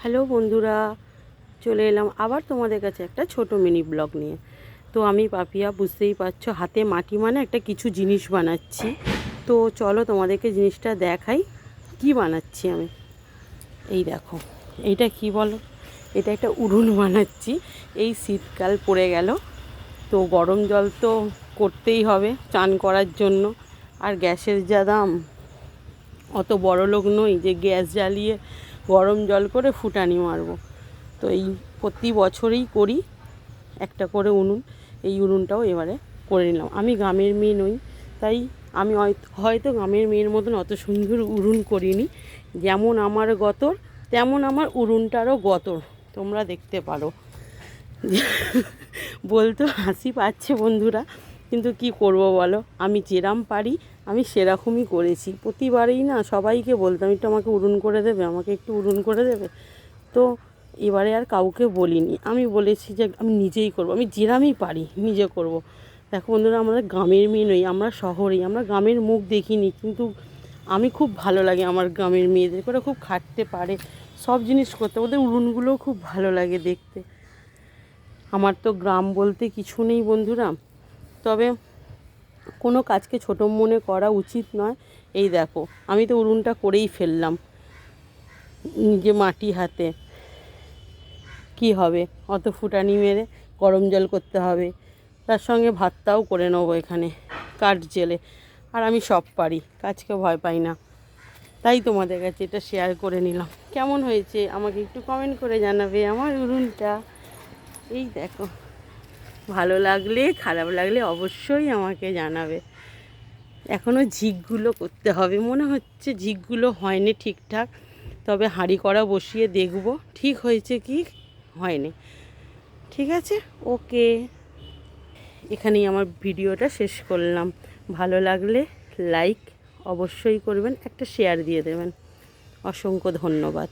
Hello বন্ধুরা, চলে এলাম আবার তোমাদের কাছে একটা ছোট মিনি ব্লগ নিয়ে। তো আমি পাপিয়া, বুঝতেই পারছো হাতে মাটি মানে একটা কিছু জিনিস বানাচ্ছি। তো চলো তোমাদেরকে জিনিসটা দেখাই কি বানাচ্ছি আমি। এই দেখো, এইটা কি বলো, এটা একটা উনুন বানাচ্ছি। এই শীতকাল পড়ে গেল, তো গরম জল তো করতেই হবে চান করার জন্য। আর গ্যাসের যা দাম, অত বড় লোক নই যে গ্যাস জ্বালিয়ে গরম জল করে ফুটানি মারবো। তো এই প্রতি বছরই করি একটা করে উনুন। এই উনুনটাও এবারে করে নিলাম। আমি গ্রামের মেয়ে নই, তাই আমি হয়তো গ্রামের মেয়ের মতন অত সুন্দর উনুন করিনি। যেমন আমার গতর তেমন আমার উনুনটারও গতর, তোমরা দেখতে পারো। বলতে হাসি পাচ্ছে বন্ধুরা, কিন্তু কি করব বলো, আমি যেরম পারি আমি সেরকমই করেছি। প্রতিবারেই না সবাইকে বলতাম একটু আমাকে উনুন করে দেবে, আমাকে একটু উনুন করে দেবে। তো এবারে আর কাউকে বলিনি, আমি বলেছি যে আমি নিজেই করব, আমি যেরামই পারি নিজে করব। দেখো বন্ধুরা, আমরা গ্রামের মেয়ে নই, আমরা শহরেই, আমরা গ্রামের মুখ দেখিনি, কিন্তু আমি খুব ভালো লাগে আমার গ্রামের মেয়েদের করে, খুব খাটতে পারে, সব জিনিস করতে, ওদের উনুনগুলোও খুব ভালো লাগে দেখতে। আমার তো গ্রাম বলতে কিছু নেই বন্ধুরা, তবে কোনো কাজকে ছোটো মনে করা উচিত নয়। এই দেখো, আমি তো উনুনটা করেই ফেললাম নিজে মাটি হাতে। কি হবে, অত ফুটানি মেরে গরম জল করতে হবে, তার সঙ্গে ভাতটাও করে নেবো এখানে কাঠ জেলে। আর আমি সব পারি, কাজকে ভয় পাই না, তাই তোমাদের কাছে এটা শেয়ার করে নিলাম। কেমন হয়েছে আমাকে একটু কমেন্ট করে জানাবে আমার উনুনটা। এই দেখো, ভালো লাগলে খারাপ লাগলে অবশ্যই আমাকে জানাবে। এখনও ঝিকগুলো করতে হবে, মনে হচ্ছে ঝিকগুলো হয়নি ঠিকঠাক, তবে হাঁড়ি করা বসিয়ে দেখব ঠিক হয়েছে কি হয়নি। ঠিক আছে, ওকে, এখানেই আমার ভিডিওটা শেষ করলাম। ভালো লাগলে লাইক অবশ্যই করবেন, একটা শেয়ার দিয়ে দেবেন। অসংখ্য ধন্যবাদ।